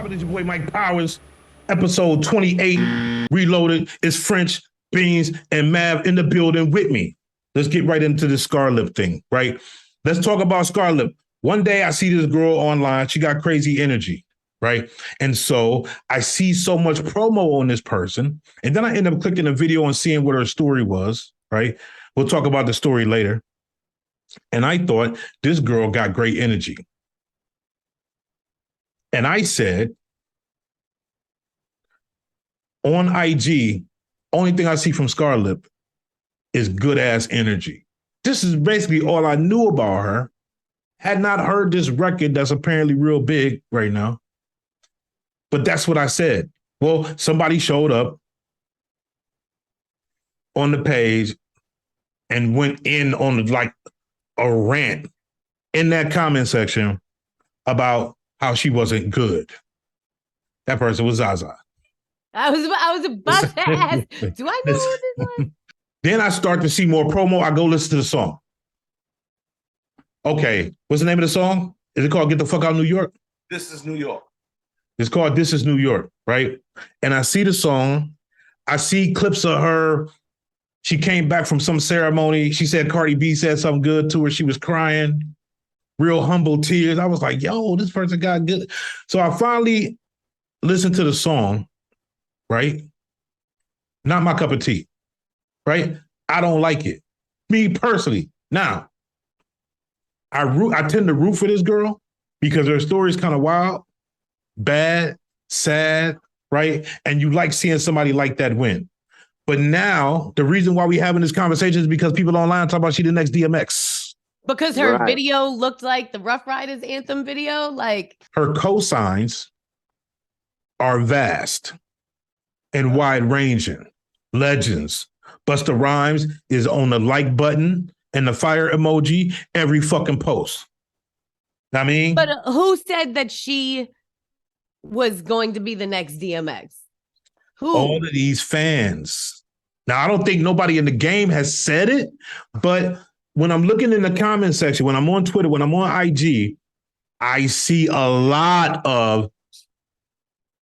poppin'? It's your boy Mike Powers, episode 28, Reloaded. It's French, Beanz, and M.A.V in the building with me. Let's get right into this Scarlett thing, right? Let's talk about Scarlett. One day I see this girl online. She got crazy energy, right? And so I see so much promo on this person. And then I end up clicking a video and seeing what her story was, right? We'll talk about the story later. And I thought this girl got great energy. And I said, on IG, only thing I see from Scarlett is good ass energy. This is basically all I knew about her. Had not heard this record that's apparently real big right now. But that's what I said. Well, somebody showed up on the page and went in on like a rant in that comment section about how she wasn't good. That person was Zaza. I was about to ask, do I know who this was? Then I start to see more promo. I go listen to the song. Okay, what's the name of the song? Is it called Get the Fuck Out of New York? This is New York. It's called This Is New York, right? And I see the song. I see clips of her. She came back from some ceremony. She said Cardi B said something good to her. She was crying, real humble tears. I was like, yo, this person got good. So I finally listened to the song, right? Not my cup of tea, right? I don't like it. Me personally. Now, I tend to root for this girl because her story is kind of wild, bad, sad, right? And you like seeing somebody like that win. But now, the reason why we having this conversation is because people online talk about she the next DMX. Because her video looked like the Rough Riders anthem video, like her cosigns are vast and wide-ranging. Legends. Busta Rhymes is on the like button and the fire emoji every fucking post. I mean, but who said that she was going to be the next DMX? Who? All of these fans. Now, I don't think nobody in the game has said it, but when I'm looking in the comment section, when I'm on Twitter, when I'm on IG, I see a lot of,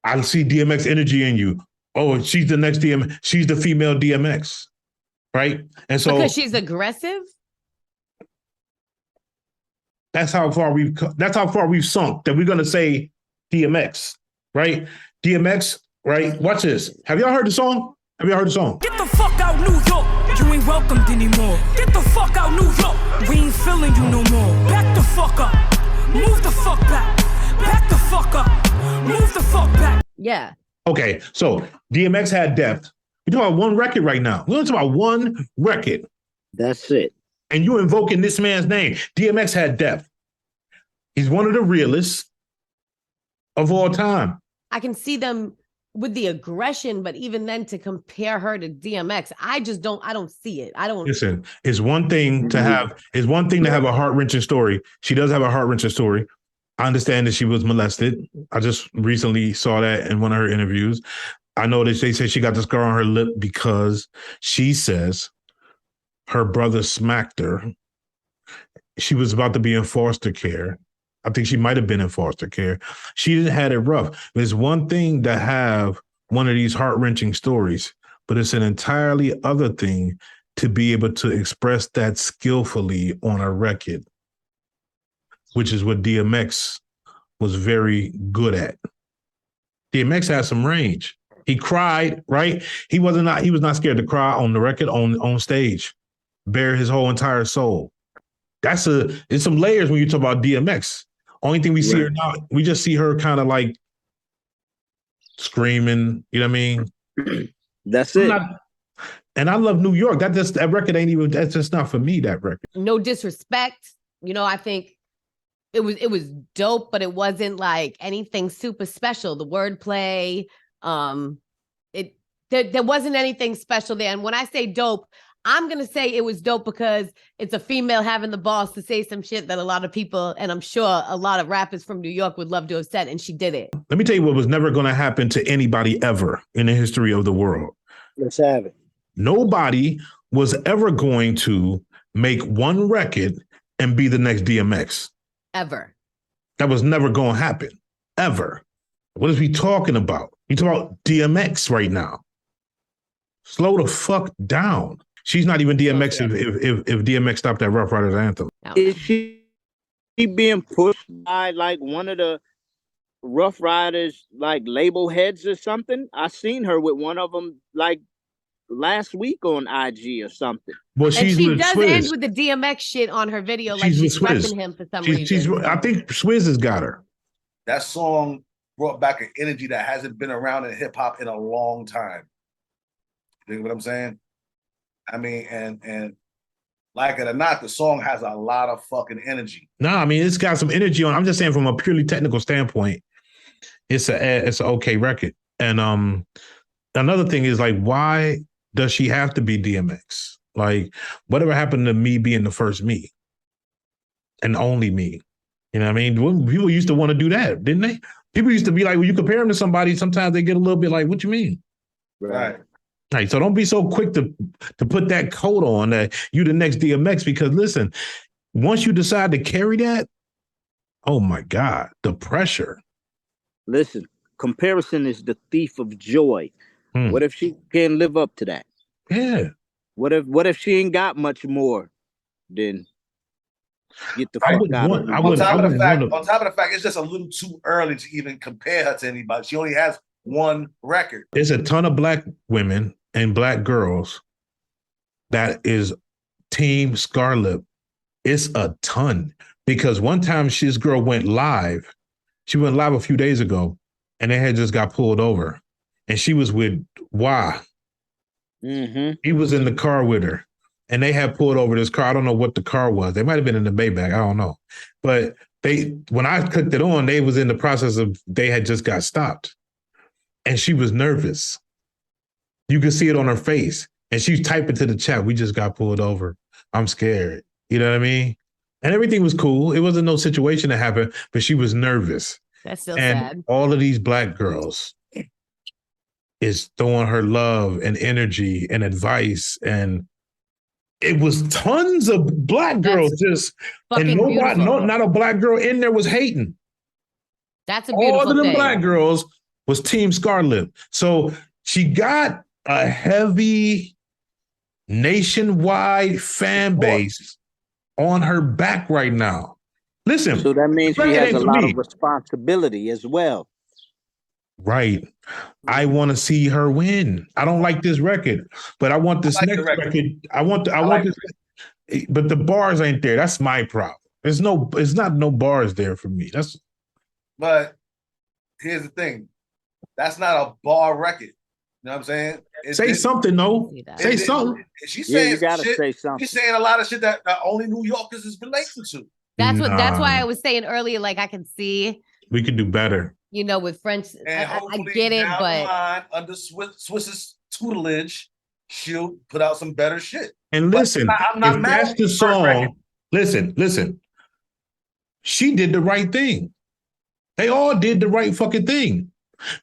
I see DMX energy in you. Oh, she's the next DMX. She's the female DMX, right? And so because she's aggressive. That's how far we've sunk that we're gonna say DMX, right? DMX, right? Watch this. Have y'all heard the song? Have y'all heard the song? Get the fuck out, New York. You ain't welcomed anymore. Get the fuck out, New York. We ain't feeling you no more. Back the fuck up. Move the fuck back. Back the fuck up. Move the fuck back. Yeah. Okay, so DMX had depth. We're talking about one record right now. We're talking about one record. That's it. And you invoking this man's name. DMX had depth. He's one of the realists of all time. I can see them with the aggression, but even then to compare her to DMX, I don't see it. I don't. Listen, it's one thing to have a heart-wrenching story. She does have a heart-wrenching story. I understand that she was molested. I just recently saw that in one of her interviews. I know that they say she got the scar on her lip because she says her brother smacked her. She was about to be in foster care. I think she might have been in foster care. She didn't have it rough. It's one thing to have one of these heart-wrenching stories, but it's an entirely other thing to be able to express that skillfully on a record, which is what DMX was very good at. DMX had some range. He cried, right? He was not scared to cry on the record, on stage, bare his whole entire soul. It's some layers when you talk about DMX. Only thing we see her now, we just see her kind of like screaming, you know what I mean? That's it. And I love New York. That record that's just not for me, that record. No disrespect. You know, I think it was dope, but it wasn't like anything super special. The wordplay, there wasn't anything special there. And when I say dope, I'm going to say it was dope because it's a female having the balls to say some shit that a lot of people, and I'm sure a lot of rappers from New York would love to have said, and she did it. Let me tell you what was never going to happen to anybody ever in the history of the world. Let's have it. Nobody was ever going to make one record and be the next DMX. Ever. That was never going to happen. Ever. What is we talking about? You talk about DMX right now. Slow the fuck down. She's not even DMX if DMX stopped that Rough Riders anthem. Is she being pushed by like one of the Rough Riders like label heads or something? I seen her with one of them like last week on IG or something. Well, And she does Swizz. end with the DMX shit on her video, like she's repping him for some reason. I think Swizz has got her. That song brought back an energy that hasn't been around in hip hop in a long time. You know what I'm saying? I mean, and like it or not, the song has a lot of fucking energy. No, I mean it's got some energy on. I'm just saying from a purely technical standpoint, it's an okay record. And another thing is like, why does she have to be DMX? Like, whatever happened to me being the first me and only me? You know what I mean? People used to want to do that, didn't they? People used to be like, when you compare them to somebody, sometimes they get a little bit like, what you mean? Right. Right. So don't be so quick to put that coat on that you the next DMX, because listen, once you decide to carry that, oh my God, the pressure. Listen, comparison is the thief of joy. What if she can't live up to that? Yeah. What if she ain't got much more than get the fuck out of it? On top of the fact, it's just a little too early to even compare her to anybody. She only has one record. There's a ton of black women and black girls that is Team Scarlett. It's a ton, because one time this girl went live. She went live a few days ago, and they had just got pulled over, and she was with Y. He was in the car with her, and they had pulled over this car. I don't know what the car was. They might have been in the Maybach. I don't know, but when I clicked it on, they was in the process of they had just got stopped. And she was nervous. You could see it on her face. And she's typing to the chat, we just got pulled over. I'm scared. You know what I mean? And everything was cool. It wasn't no situation that happened, but she was nervous. That's still sad. All of these black girls is throwing her love and energy and advice. And it was tons of black girls and nobody, not a black girl in there was hating. That's a beautiful thing. All of them black girls was Team Scarlett. So she got a heavy nationwide fan base on her back right now. Listen. So that means she has a lot of responsibility as well. Right. I want to see her win. I don't like this record, but I want this next record. I want this, but the bars ain't there. That's my problem. It's not no bars there for me. But here's the thing. That's not a bar record. You know what I'm saying? Say something, though. Say something. She's saying you gotta shit. say something. She's saying a lot of shit that only New Yorkers is relating to. That's why I was saying earlier, like I can see we could do better. You know, with French, and I get it, but under Swiss's tutelage, she'll put out some better shit. And listen, I'm not if mad that's the song, listen. She did the right thing. They all did the right fucking thing.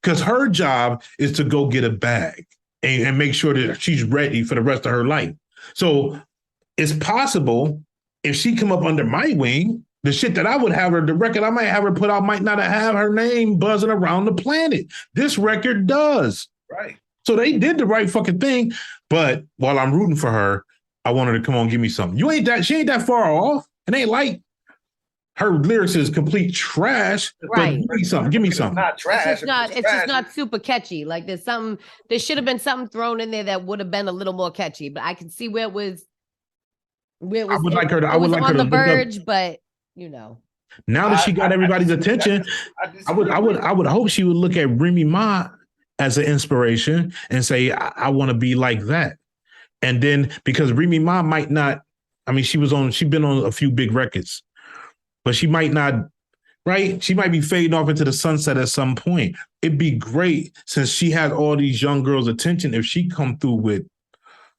Because her job is to go get a bag and make sure that she's ready for the rest of her life. So it's possible if she come up under my wing, the shit that I would have her, the record I might have her put out might not have her name buzzing around the planet. This record does. Right. So they did the right fucking thing. But while I'm rooting for her, I want her to come on, give me something. She ain't that far off. It ain't like her lyrics is complete trash. Right. But give me something. It's not trash. It's just not super catchy. Like there should have been something thrown in there that would have been a little more catchy. But I can see where it was. I would like her to on the verge, but you know. Now that she got everybody's attention, I would hope she would look at Remy Ma as an inspiration and say, I want to be like that. And then because Remy Ma might not, I mean, she's been on a few big records. But she might not, right? She might be fading off into the sunset at some point. It'd be great, since she had all these young girls' attention, if she come through with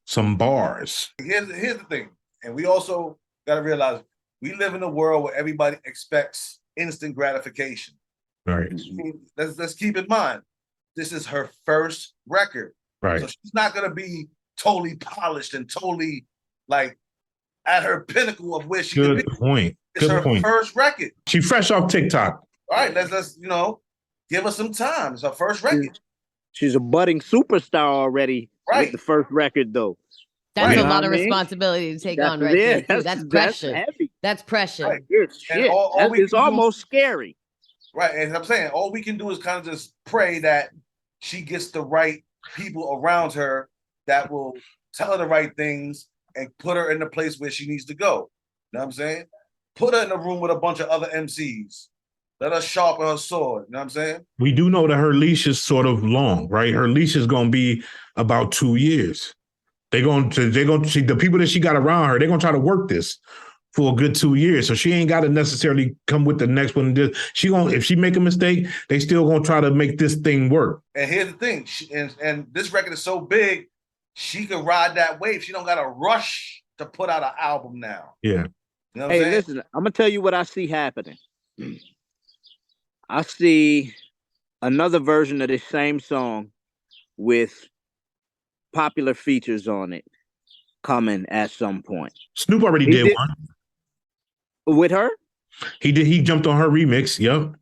some bars. Here's the thing. And we also got to realize we live in a world where everybody expects instant gratification. Right. Let's keep in mind, this is her first record. Right. So she's not going to be totally polished and totally like at her pinnacle of where she could be. Good point. It's her first record. She fresh off TikTok. All right, let's Give her some time. It's her first record. She's a budding superstar already with the first record, though. That's Right. a lot of You know what I mean? responsibility to take That's- on right yeah, there, too. That's that's pressure. heavy. That's pressure. Right. It's shit. It's almost scary. Right. And I'm saying all we can do is kind of just pray that she gets the right people around her that will tell her the right things and put her in the place where she needs to go. You know what I'm saying? Put her in a room with a bunch of other MCs. Let her sharpen her sword. You know what I'm saying? We do know that her leash is sort of long, right? Her leash is going to be about 2 years. The people that she got around her, they're going to try to work this for a good 2 years. So she ain't got to necessarily come with the next one. If she make a mistake, they still going to try to make this thing work. And here's the thing. And this record is so big, she can ride that wave. She don't got to rush to put out an album now. Yeah. You know what I'm saying? Listen, I'm going to tell you what I see happening. I see another version of this same song with popular features on it coming at some point. Snoop already did one. With her? He did. He jumped on her remix. Yep.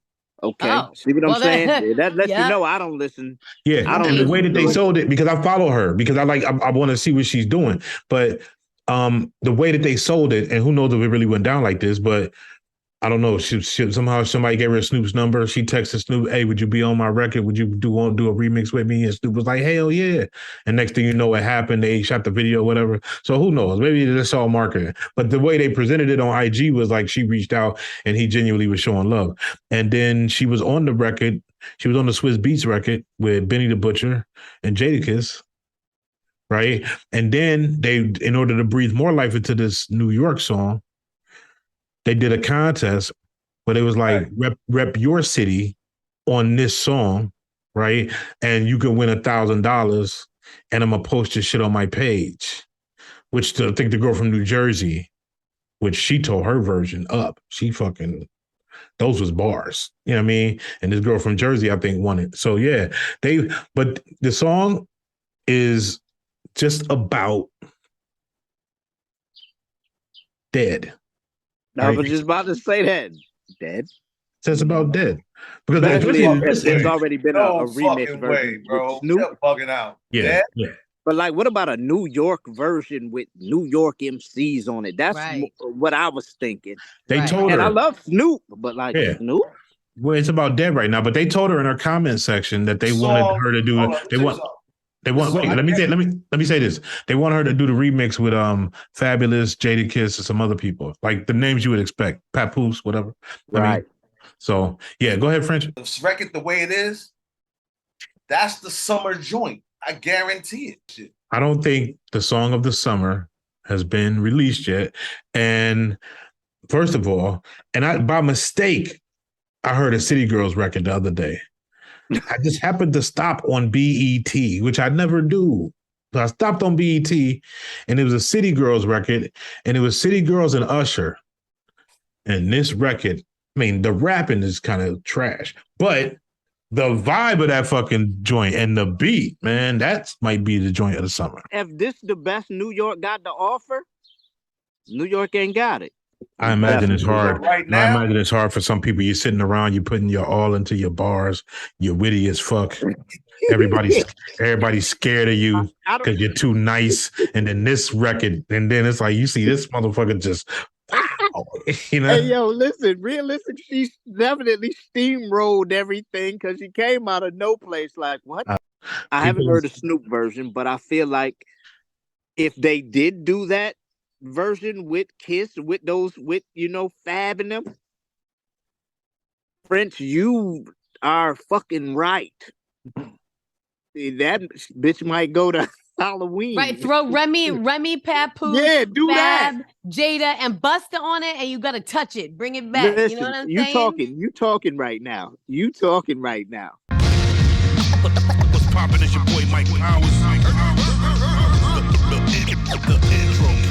Okay. Oh, See what I'm saying? That lets yeah. you know I don't listen. Yeah. I don't And the listen way that to they it. sold it, because I follow her, because I want to see what she's doing. But the way that they sold it, and who knows if it really went down like this, but I don't know. She somehow somebody gave her Snoop's number. She texted Snoop, "Hey, would you be on my record? Would you do a remix with me?" And Snoop was like, "Hell yeah!" And next thing you know, it happened. They shot the video, whatever. So who knows? Maybe that's all marketing. But the way they presented it on IG was like she reached out and he genuinely was showing love. And then she was on the record. She was on the Swiss Beats record with Benny the Butcher and Jadakiss. Right. And then they, in order to breathe more life into this New York song, they did a contest where it was like rep your city on this song, right? And you can win $1,000, and I'm gonna post your shit on my page. Which I think the girl from New Jersey, which she tore her version up. She fucking, those was bars. You know what I mean? And this girl from Jersey, I think, won it. So yeah, but the song is just about dead. I was just about to say that. Dead. It's about dead. Because there's already been a remix version, bro. Snoop. You're bugging out. Yeah. But like, what about a New York version with New York MCs on it? That's what I was thinking. They told her. And I love Snoop, but like Snoop. Well, it's about dead right now. But they told her in her comment section that they wanted her to do it. Let me say this. They want her to do the remix with Fabulous, Jadakiss, and some other people, like the names you would expect, Papoose, whatever. Right. I mean, so yeah, go ahead, French. This record, the way it is, that's the summer joint. I guarantee it. Shit. I don't think the song of the summer has been released yet. And first of all, by mistake, I heard a City Girls record the other day. I just happened to stop on BET, which I never do. So I stopped on BET, and it was a City Girls record, and it was City Girls and Usher. And this record, I mean, the rapping is kind of trash, but the vibe of that fucking joint and the beat, man, that might be the joint of the summer. If this the best New York got to offer, New York ain't got it. I imagine it's hard. Right now, I imagine it's hard for some people. You're sitting around, you're putting your all into your bars, you're witty as fuck. Everybody's scared of you because you're too nice. And then this record, and then it's like you see this motherfucker just, wow, you know. Hey, yo, listen, realistic. She definitely steamrolled everything because she came out of no place. Like what? I haven't heard a Snoop version, but I feel like if they did do that version with Kiss, with Fab and them, French, you are fucking right. That bitch might go to Halloween. Right, throw Remy, Papoose, do Fab, that. Jada, and Busta on it, and you gotta touch it, bring it back. Listen, you know what I'm saying? You talking right now. What's poppin'? It's your boy Mike Powers. The intro